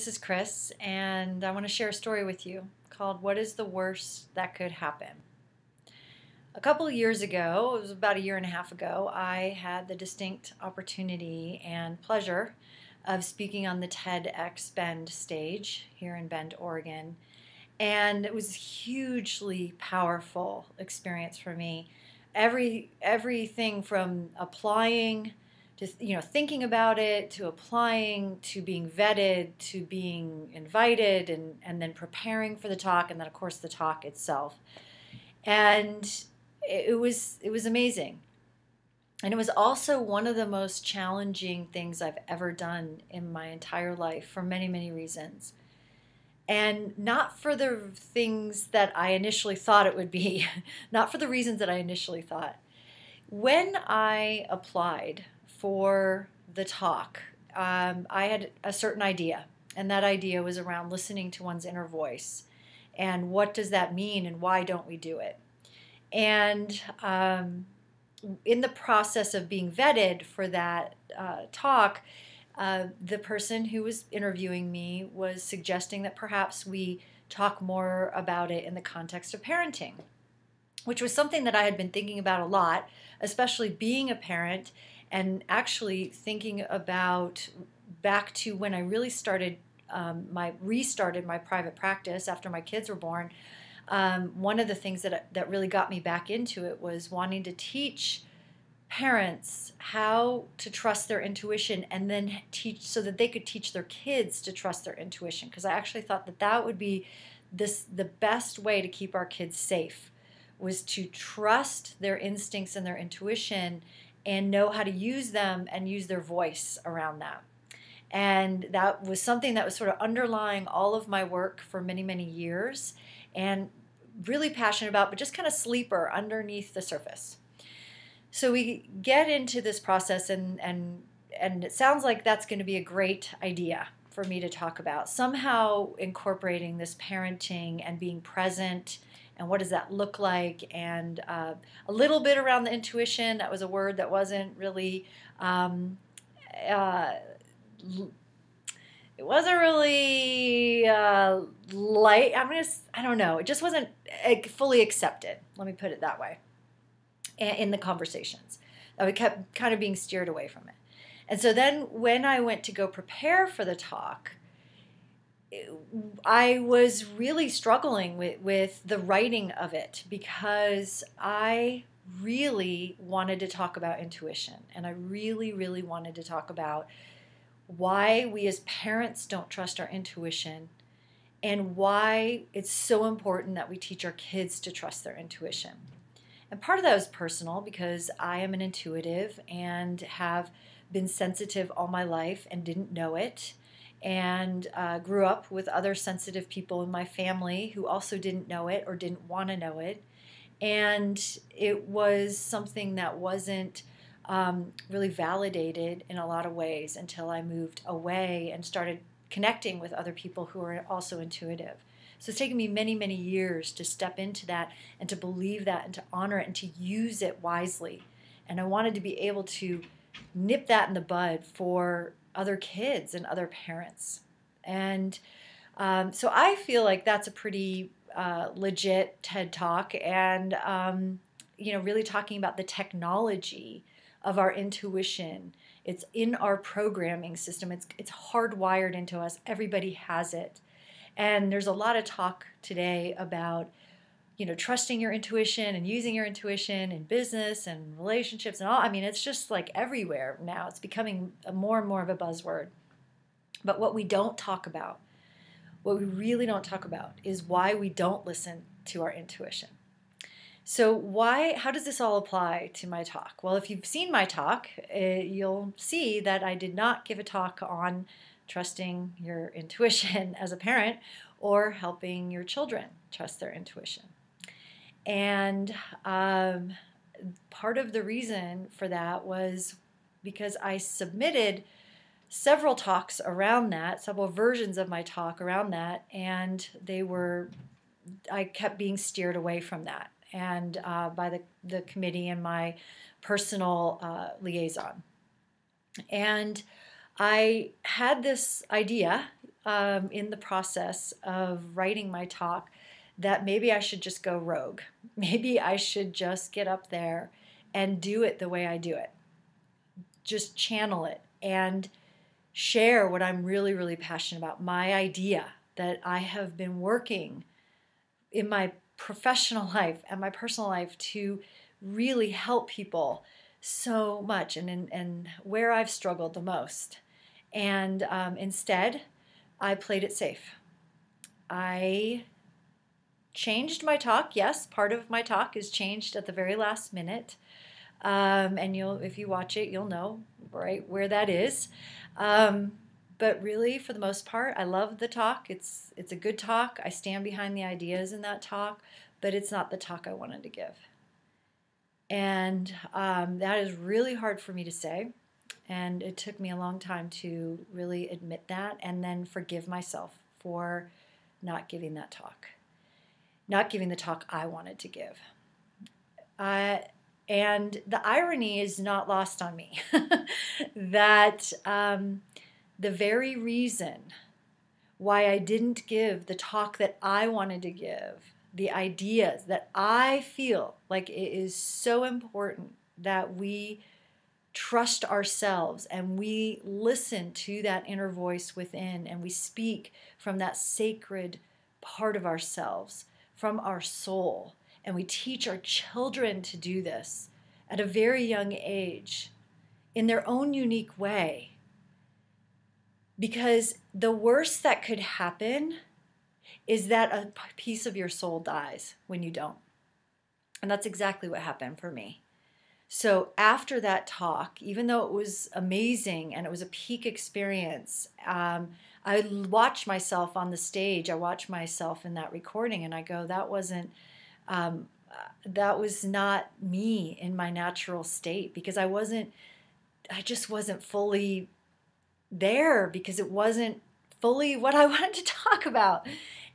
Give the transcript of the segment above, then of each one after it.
is Chris, and I want to share a story with you called What is the Worst That Could Happen? A couple of years ago, it was about a year and a half ago, I had the distinct opportunity and pleasure of speaking on the TEDx Bend stage here in Bend, Oregon. And it was a hugely powerful experience for me. Everything from applying to thinking about it, to applying, to being vetted, to being invited, and then preparing for the talk, and then of course the talk itself. And it was amazing. And it was also one of the most challenging things I've ever done in my entire life for many, many reasons. And not for the things that I initially thought it would be, not for the reasons that I initially thought. When I applied for the talk, I had a certain idea, and that idea was around listening to one's inner voice. And what does that mean, and why don't we do it? And in the process of being vetted for that talk, the person who was interviewing me was suggesting that perhaps we talk more about it in the context of parenting, which was something that I had been thinking about a lot, especially being a parent and thinking about back to when I really restarted my private practice after my kids were born. One of the things that really got me back into it was wanting to teach parents how to trust their intuition, and then teach so that they could teach their kids to trust their intuition, because I actually thought that would be the best way to keep our kids safe, was to trust their instincts and their intuition and know how to use them and use their voice around that. And that was something that was sort of underlying all of my work for many, many years, and really passionate about, but just kind of sleeper underneath the surface. So we get into this process, and it sounds like that's going to be a great idea for me to talk about. Somehow incorporating this parenting and being present, and what does that look like, and a little bit around the intuition. That was a word that wasn't really, it wasn't really light. I don't know. It just wasn't fully accepted. Let me put it that way. In the conversations, we kept kind of being steered away from it. And so then when I went to go prepare for the talk, I was really struggling with the writing of it, because I really wanted to talk about intuition, and I really, really wanted to talk about why we as parents don't trust our intuition, and why it's so important that we teach our kids to trust their intuition. And part of that was personal, because I am an intuitive and have been sensitive all my life and didn't know it, and grew up with other sensitive people in my family who also didn't know it or didn't want to know it. And it was something that wasn't really validated in a lot of ways until I moved away and started connecting with other people who are also intuitive. So it's taken me many, many years to step into that and to believe that and to honor it and to use it wisely. And I wanted to be able to nip that in the bud for other kids and other parents. And so I feel like that's a pretty legit TED Talk, and really talking about the technology of our intuition. It's in our programming system. It's hardwired into us. Everybody has it. And there's a lot of talk today about, trusting your intuition and using your intuition in business and relationships and all. I mean, it's just like everywhere now. It's becoming more and more of a buzzword. But what we don't talk about, what we really don't talk about, is why we don't listen to our intuition. So how does this all apply to my talk? Well, if you've seen my talk, you'll see that I did not give a talk on trusting your intuition as a parent, or helping your children trust their intuition. And part of the reason for that was because I submitted several talks around that, several versions of my talk around that, and I kept being steered away from that, and by the committee and my personal liaison. And I had this idea in the process of writing my talk that maybe I should just go rogue. Maybe I should just get up there and do it the way I do it. Just channel it and share what I'm really, really passionate about, my idea that I have been working in my professional life and my personal life to really help people so much, and where I've struggled the most. And instead, I played it safe. I changed my talk. Yes, part of my talk is changed at the very last minute. And if you watch it, you'll know right where that is. But really, for the most part, I love the talk. It's a good talk. I stand behind the ideas in that talk, but it's not the talk I wanted to give. And that is really hard for me to say. And it took me a long time to really admit that and then forgive myself for not giving that talk, not giving the talk I wanted to give. And the irony is not lost on me that the very reason why I didn't give the talk that I wanted to give, the ideas that I feel like it is so important that we trust ourselves and we listen to that inner voice within and we speak from that sacred part of ourselves, from our soul. And we teach our children to do this at a very young age in their own unique way. Because the worst that could happen is that a piece of your soul dies when you don't. And that's exactly what happened for me. So after that talk, even though it was amazing and it was a peak experience, I watched myself on the stage. I watched myself in that recording and I go, that was not me in my natural state, because I just wasn't fully there, because it wasn't fully what I wanted to talk about.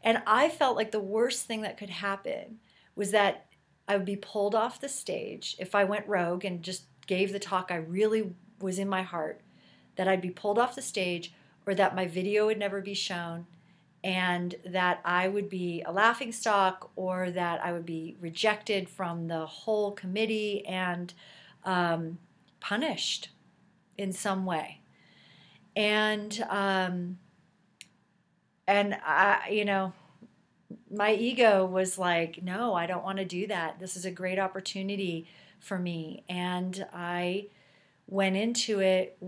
And I felt like the worst thing that could happen was that I would be pulled off the stage if I went rogue and just gave the talk I really was in my heart, that I'd be pulled off the stage, or that my video would never be shown, and that I would be a laughingstock, or that I would be rejected from the whole committee and punished in some way. And I, my ego was like, no, I don't want to do that. This is a great opportunity for me. And I went into it,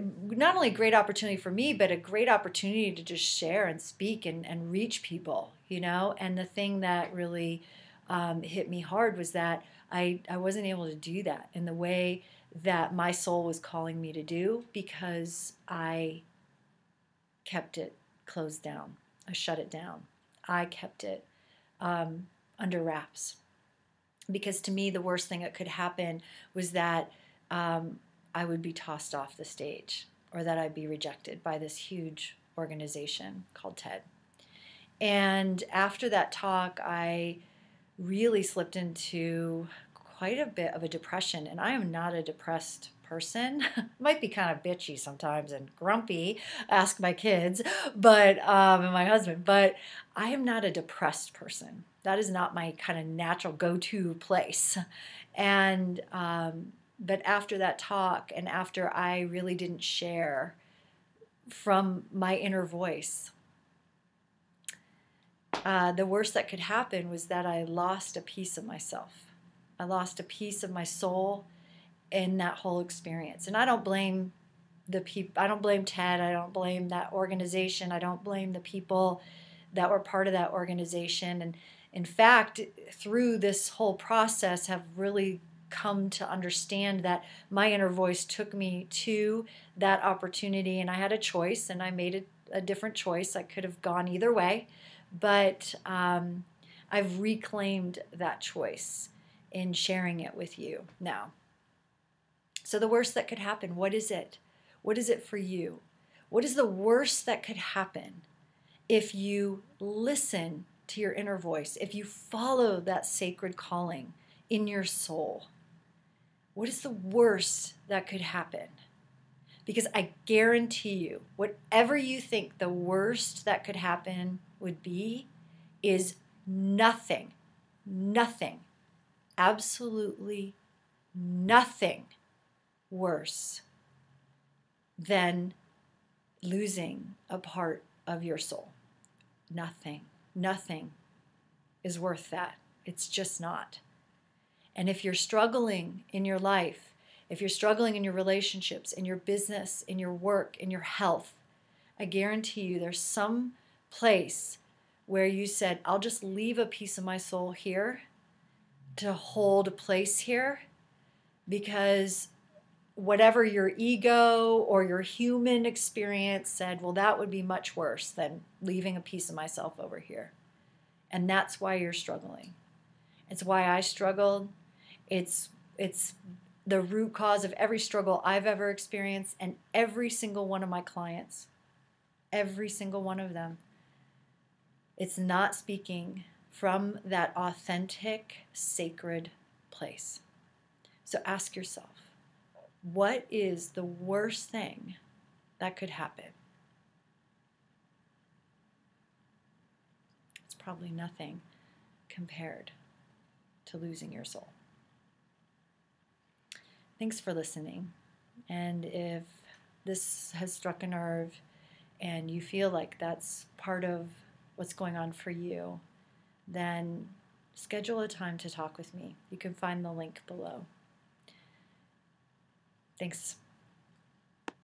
not only a great opportunity for me, but a great opportunity to just share and speak and reach people, And the thing that really hit me hard was that I wasn't able to do that in the way that my soul was calling me to do, because I kept it closed down. I shut it down. I kept it under wraps, because to me the worst thing that could happen was that I would be tossed off the stage, or that I'd be rejected by this huge organization called TED. And after that talk, I really slipped into quite a bit of a depression, and I am not a depressed person. Might be kind of bitchy sometimes and grumpy, ask my kids, but and my husband, but I am not a depressed person. That is not my kind of natural go-to place. And but after that talk, and after I really didn't share from my inner voice, the worst that could happen was that I lost a piece of myself. I lost a piece of my soul in that whole experience. And I don't blame the people. I don't blame TED. I don't blame that organization. I don't blame the people that were part of that organization. And in fact, through this whole process, have really come to understand that my inner voice took me to that opportunity, and I had a choice, and I made a different choice. I could have gone either way, but I've reclaimed that choice in sharing it with you now. So the worst that could happen, what is it? What is it for you? What is the worst that could happen if you listen to your inner voice, if you follow that sacred calling in your soul? What is the worst that could happen? Because I guarantee you, whatever you think the worst that could happen would be is nothing, nothing, absolutely nothing worse than losing a part of your soul. Nothing, nothing is worth that. It's just not. And if you're struggling in your life, if you're struggling in your relationships, in your business, in your work, in your health, I guarantee you there's some place where you said, I'll just leave a piece of my soul here to hold a place here, because whatever your ego or your human experience said, well, that would be much worse than leaving a piece of myself over here. And that's why you're struggling. It's why I struggled. It's the root cause of every struggle I've ever experienced, and every single one of my clients, every single one of them. It's not speaking from that authentic, sacred place. So ask yourself, what is the worst thing that could happen? It's probably nothing compared to losing your soul. Thanks for listening. And if this has struck a nerve and you feel like that's part of what's going on for you, then schedule a time to talk with me. You can find the link below. Thanks.